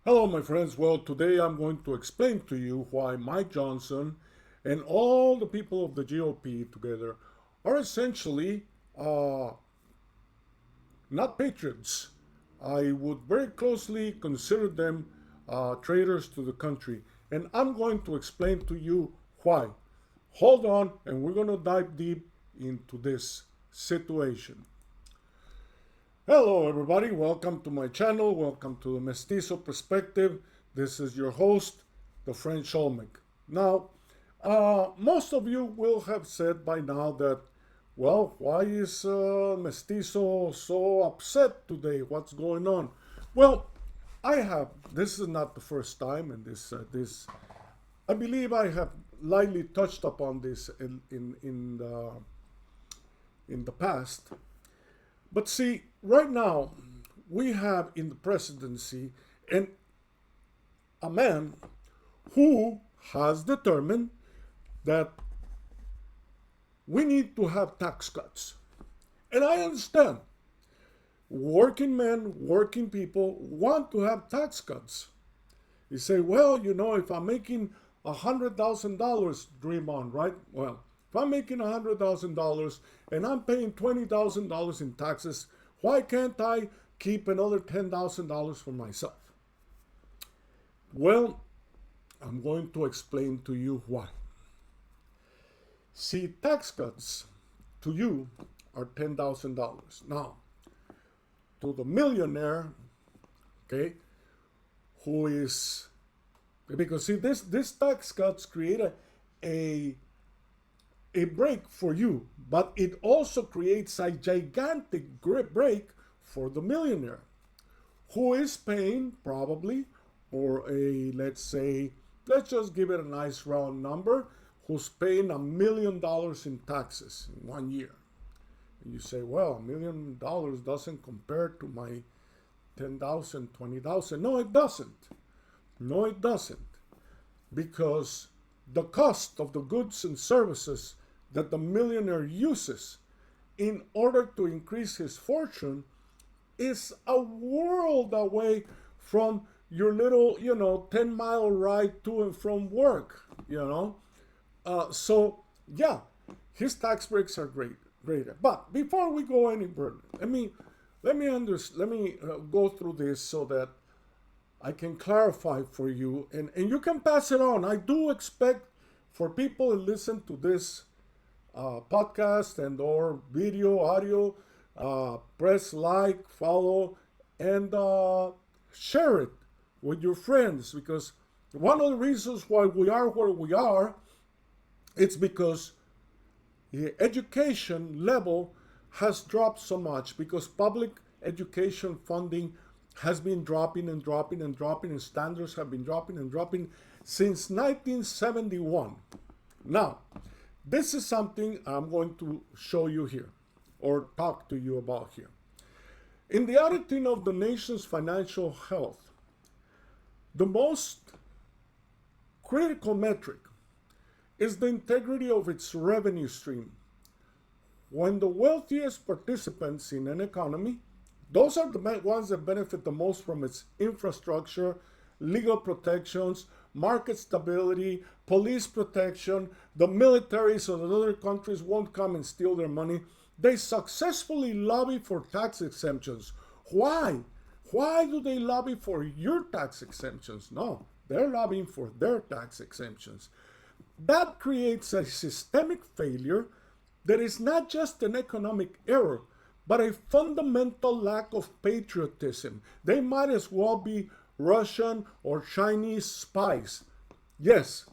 Hello, my friends. Well, today I'm going to explain to you why Mike Johnson and all the people of the GOP together are essentially uh, not patriots. I would very closely consider them traitors to the country. And I'm going to explain to you why. Hold on, and we're going to dive deep into this situation. Hello, everybody. Welcome to my channel. Welcome to the Mestizo Perspective. This is your host, the French Olmec. Now, most of you will have said by now that, well, why is Mestizo so upset today? What's going on? Well, I have. This is not the first time, and I believe I have lightly touched upon this in the past. But see, right now, we have in the presidency an, a man who has determined that we need to have tax cuts. And I understand working men, working people want to have tax cuts. You say, well, if I'm making $100,000, dream on, right? Well, if I'm making $100,000 and I'm paying $20,000 in taxes, why can't I keep another $10,000 for myself? Well, I'm going to explain to you why. See, tax cuts to you are $10,000. Now, to the millionaire, okay, who is, because see, this tax cuts create a break for you, but it also creates a gigantic break for the millionaire who is paying probably, or let's just give it a nice round number, who's paying $1 million in taxes in 1 year. And you say, well, $1 million doesn't compare to my 10,000, 20,000. No, it doesn't. No, it doesn't. Because the cost of the goods and services that the millionaire uses in order to increase his fortune is a world away from your little, 10-mile ride to and from work. So, yeah, his tax breaks are great. But before we go any further, let me go through this so that I can clarify for you, and you can pass it on. I do expect for people to listen to this podcast and or video, audio, press like, follow, and share it with your friends, because one of the reasons why we are where we are, it's because the education level has dropped so much, because public education funding has been dropping and dropping and dropping, and standards have been dropping and dropping since 1971. Now, this is something I'm going to show you here, or talk to you about here. In the auditing of the nation's financial health, the most critical metric is the integrity of its revenue stream. When the wealthiest participants in an economy, those are the ones that benefit the most from its infrastructure, legal protections, market stability, police protection, the military so that other countries won't come and steal their money. They successfully lobby for tax exemptions. Why? Why do they lobby for your tax exemptions? No, they're lobbying for their tax exemptions. That creates a systemic failure that is not just an economic error, but a fundamental lack of patriotism. They might as well be Russian or Chinese spies. Yes,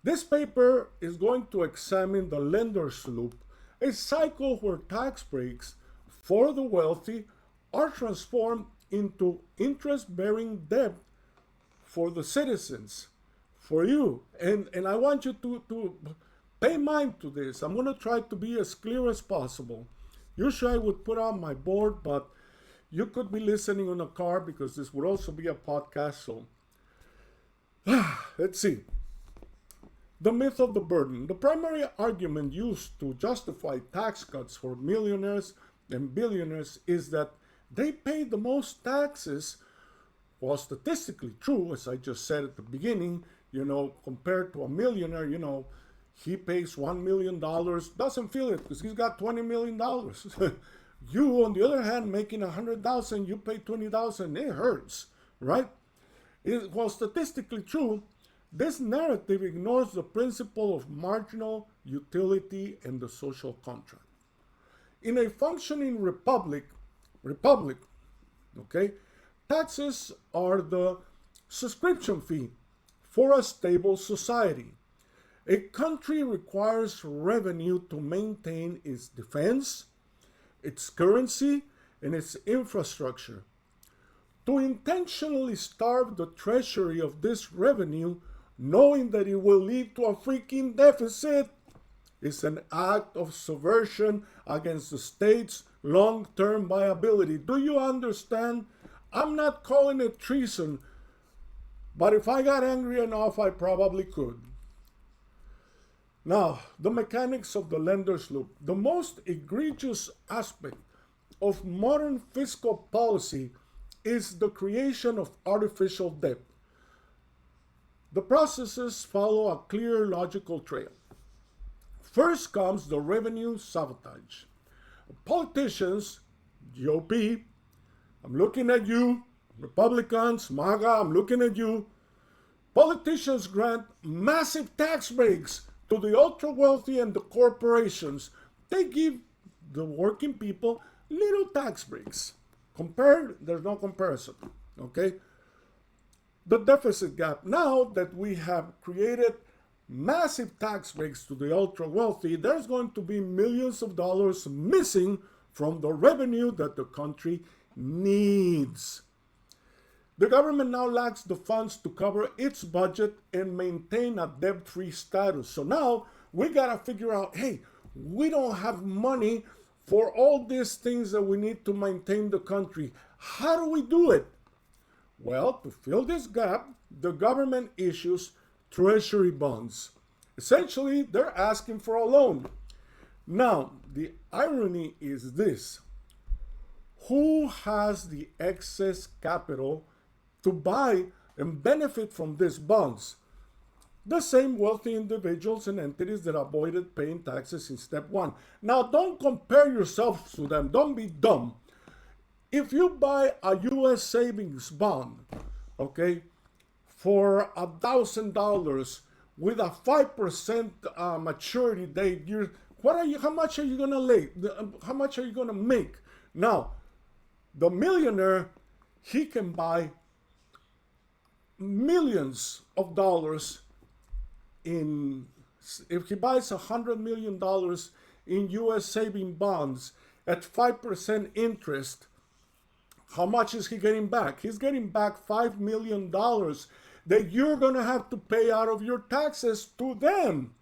this paper is going to examine the lender's loop, a cycle where tax breaks for the wealthy are transformed into interest-bearing debt for the citizens, for you. And I want you to pay mind to this. I'm going to try to be as clear as possible. Usually I would put on my board, but you could be listening in a car because this would also be a podcast. So let's see. The myth of the burden. The primary argument used to justify tax cuts for millionaires and billionaires is that they pay the most taxes Well, statistically true, as I just said at the beginning, compared to a millionaire, he pays $1 million, doesn't feel it because he's got $20 million. You, on the other hand, making $100,000, you pay $20,000, it hurts, right? While statistically true, this narrative ignores the principle of marginal utility and the social contract. In a functioning republic, okay, taxes are the subscription fee for a stable society. A country requires revenue to maintain its defense, its currency, and its infrastructure. To intentionally starve the treasury of this revenue, knowing that it will lead to a freaking deficit, is an act of subversion against the state's long-term viability. Do you understand? I'm not calling it treason, but if I got angry enough, I probably could. Now, the mechanics of the lender's loop. The most egregious aspect of modern fiscal policy is the creation of artificial debt. The processes follow a clear logical trail. First comes the revenue sabotage. Politicians, GOP, I'm looking at you, Republicans, MAGA, I'm looking at you. Politicians grant massive tax breaks to the ultra-wealthy and the corporations. They give the working people little tax breaks. There's no comparison, okay? The deficit gap. Now that we have created massive tax breaks to the ultra-wealthy, there's going to be millions of dollars missing from the revenue that the country needs. The government now lacks the funds to cover its budget and maintain a debt-free status. So now we got to figure out, hey, we don't have money for all these things that we need to maintain the country. How do we do it? Well, to fill this gap, the government issues treasury bonds. Essentially, they're asking for a loan. Now, the irony is this. Who has the excess capital to buy and benefit from these bonds? The same wealthy individuals and entities that avoided paying taxes in step one. Now, don't compare yourself to them. Don't be dumb. If you buy a U.S. savings bond, okay, for $1,000 with a 5% maturity date, how much are you gonna make? Now, the millionaire, he can buy millions of dollars if he buys $100 million in U.S. saving bonds at 5% interest. How much is he getting back? He's getting back $5 million that you're going to have to pay out of your taxes to them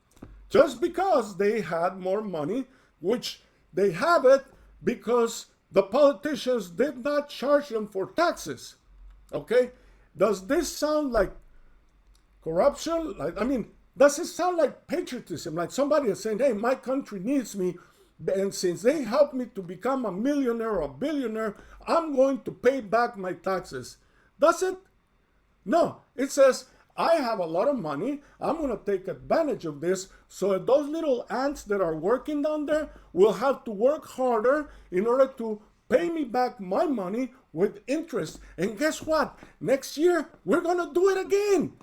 just because they had more money, which they have it because the politicians did not charge them for taxes. Okay? Does this sound like corruption? Does it sound like patriotism? Like somebody is saying, hey, my country needs me, and since they helped me to become a millionaire or a billionaire, I'm going to pay back my taxes. Does it? No. It says, I have a lot of money. I'm going to take advantage of this so that those little ants that are working down there will have to work harder in order to pay me back my money with interest. And guess what? Next year, we're going to do it again.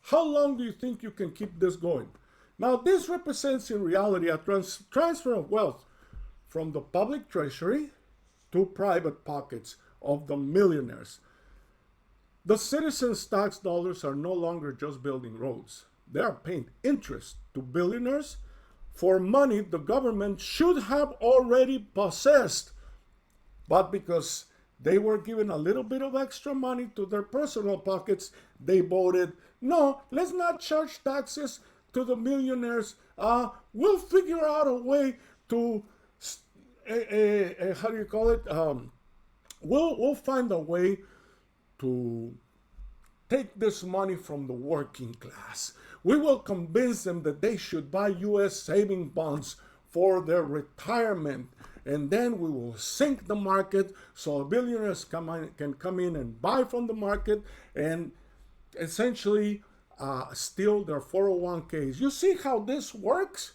How long do you think you can keep this going? Now, this represents in reality a transfer of wealth from the public treasury to private pockets of the millionaires. The citizens' tax dollars are no longer just building roads. They are paying interest to billionaires for money the government should have already possessed. But because they were given a little bit of extra money to their personal pockets, they voted, no, let's not charge taxes to the millionaires. We'll figure out a way to, how do you call it? We'll find a way to take this money from the working class. We will convince them that they should buy U.S. saving bonds for their retirement. and then we will sink the market so billionaires can come in and buy from the market and essentially steal their 401ks. You see how this works?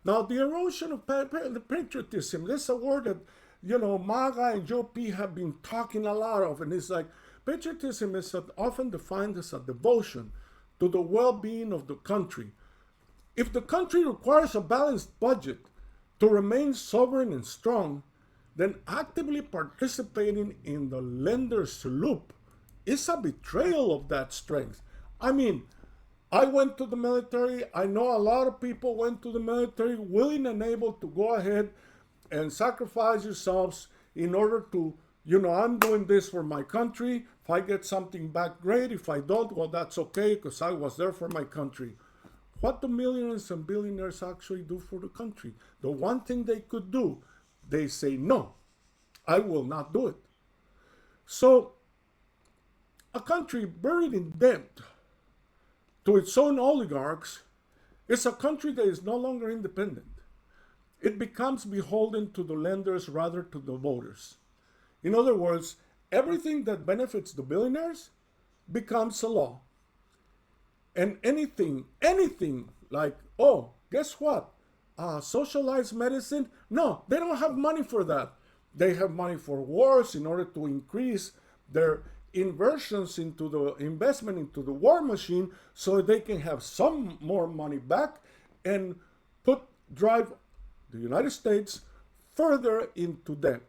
Now, the erosion of the patriotism, this is a word that, MAGA and Joe P have been talking a lot of, and it's like, patriotism is often defined as a devotion to the well-being of the country. If the country requires a balanced budget to remain sovereign and strong, then actively participating in the lender's loop is a betrayal of that strength. I mean, I went to the military. I know a lot of people went to the military willing and able to go ahead and sacrifice yourselves in order to, I'm doing this for my country. If I get something back, great. If I don't, well, that's okay because I was there for my country. What do millionaires and billionaires actually do for the country? The one thing they could do, they say, no, I will not do it. So, a country buried in debt to its own oligarchs is a country that is no longer independent. It becomes beholden to the lenders rather to the voters. In other words, everything that benefits the billionaires becomes a law. And anything like, oh, guess what? Socialized medicine? No, they don't have money for that. They have money for wars in order to increase their inversions into the investment into the war machine so they can have some more money back and drive the United States further into debt.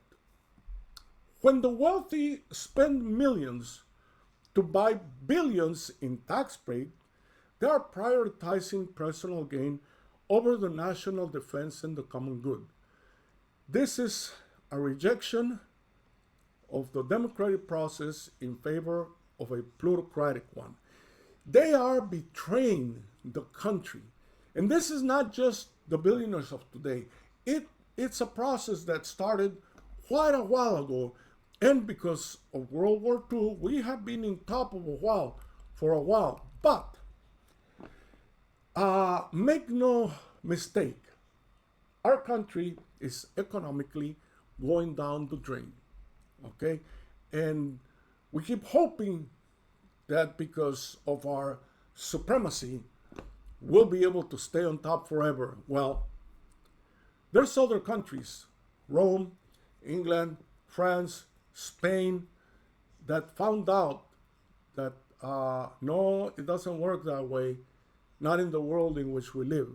When the wealthy spend millions to buy billions in tax break, they are prioritizing personal gain over the national defense and the common good. This is a rejection of the democratic process in favor of a plutocratic one. They are betraying the country. And this is not just the billionaires of today. It's a process that started quite a while ago. And because of World War II, we have been in top of for a while. But make no mistake, our country is economically going down the drain. Okay? And we keep hoping that because of our supremacy, we'll be able to stay on top forever. Well, there's other countries, Rome, England, France, Spain, that found out that no, it doesn't work that way, not in the world in which we live.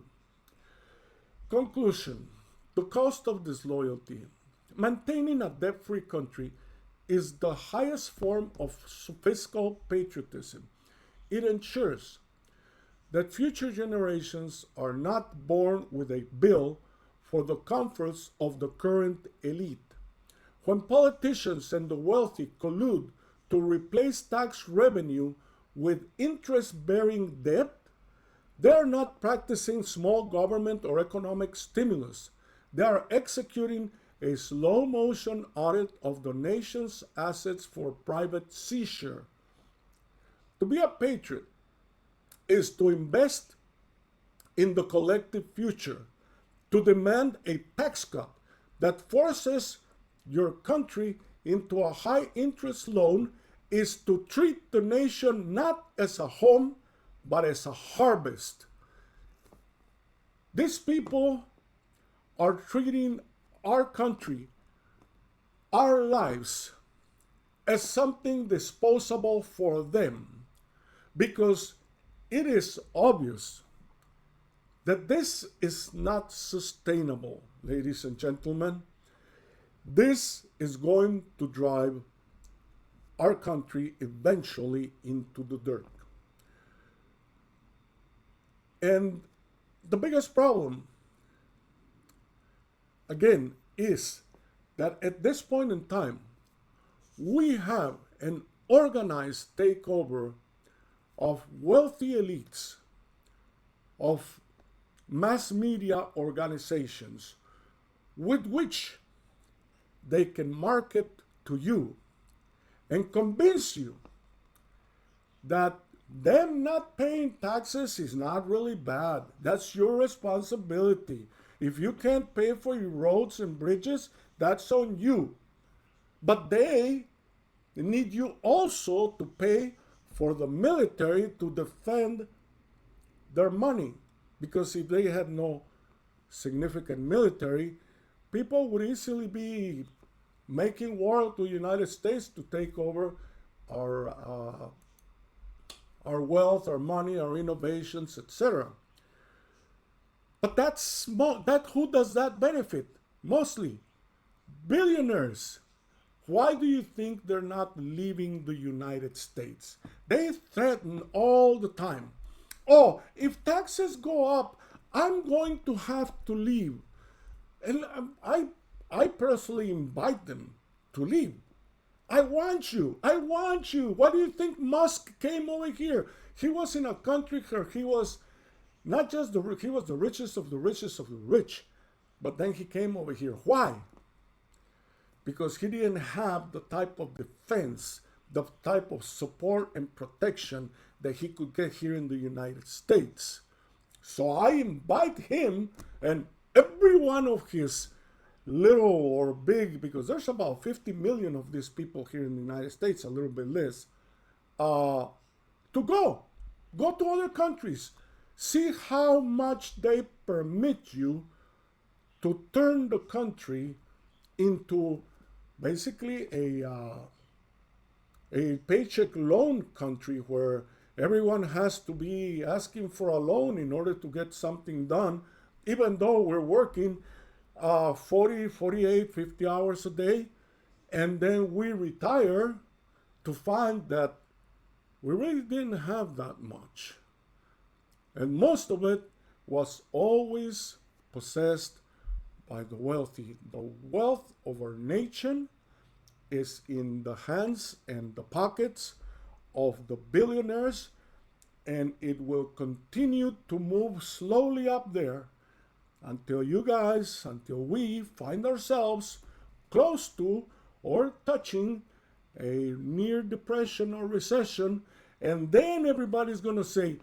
Conclusion, the cost of disloyalty. Maintaining a debt-free country is the highest form of fiscal patriotism. It ensures that future generations are not born with a bill for the comforts of the current elite. When politicians and the wealthy collude to replace tax revenue with interest-bearing debt, they are not practicing small government or economic stimulus. They are executing a slow-motion audit of the nation's assets for private seizure. To be a patriot is to invest in the collective future, to demand a tax cut that forces your country into a high-interest loan is to treat the nation not as a home, but as a harvest. These people are treating our country, our lives, as something disposable for them, because it is obvious that this is not sustainable, ladies and gentlemen. This is going to drive our country eventually into the dirt. And the biggest problem, again, is that at this point in time, we have an organized takeover of wealthy elites, of mass media organizations, with which they can market to you and convince you that them not paying taxes is not really bad. That's your responsibility. If you can't pay for your roads and bridges, that's on you. But they need you also to pay for the military to defend their money. Because if they had no significant military, people would easily be making war to the United States to take over our wealth, our money, our innovations, etc. But that who does that benefit? Mostly billionaires. Why do you think they're not leaving the United States? They threaten all the time. Oh, if taxes go up, I'm going to have to leave. And I personally invite them to leave. I want you. I want you. Why do you think Musk came over here? He was in a country where he was not just he was the richest of the richest of the rich, but then he came over here. Why? Because he didn't have the type of defense, the type of support and protection that he could get here in the United States. So I invite him and every one of his little or big, because there's about 50 million of these people here in the United States, a little bit less, to go. Go to other countries. See how much they permit you to turn the country into basically a paycheck loan country where everyone has to be asking for a loan in order to get something done, even though we're working 40, 48, 50 hours a day, and then we retire to find that we really didn't have that much. And most of it was always possessed by the wealthy. The wealth of our nation is in the hands and the pockets of the billionaires, and it will continue to move slowly up there until we find ourselves close to or touching a near depression or recession, and then everybody's going to say,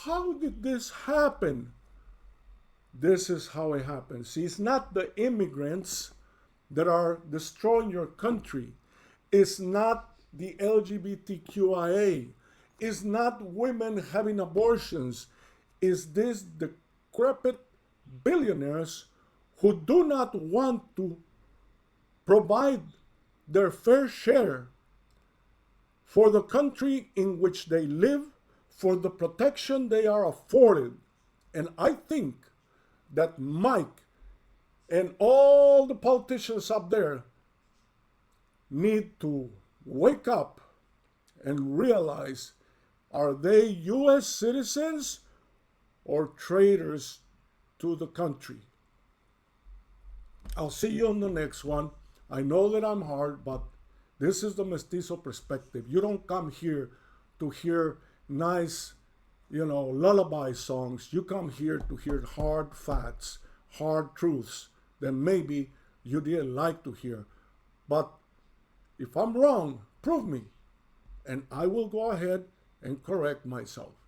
how did this happen? This is how it happens. See, it's not the immigrants that are destroying your country. It's not the LGBTQIA. It's not women having abortions. It's this decrepit billionaires who do not want to provide their fair share for the country in which they live, for the protection they are afforded. And I think that Mike and all the politicians up there need to wake up and realize, are they U.S. citizens or traitors to the country? I'll see you on the next one. I know that I'm hard, but this is the Mestizo Perspective. You don't come here to hear nice, lullaby songs. You come here to hear hard facts, hard truths that maybe you didn't like to hear. But if I'm wrong, prove me, and I will go ahead and correct myself.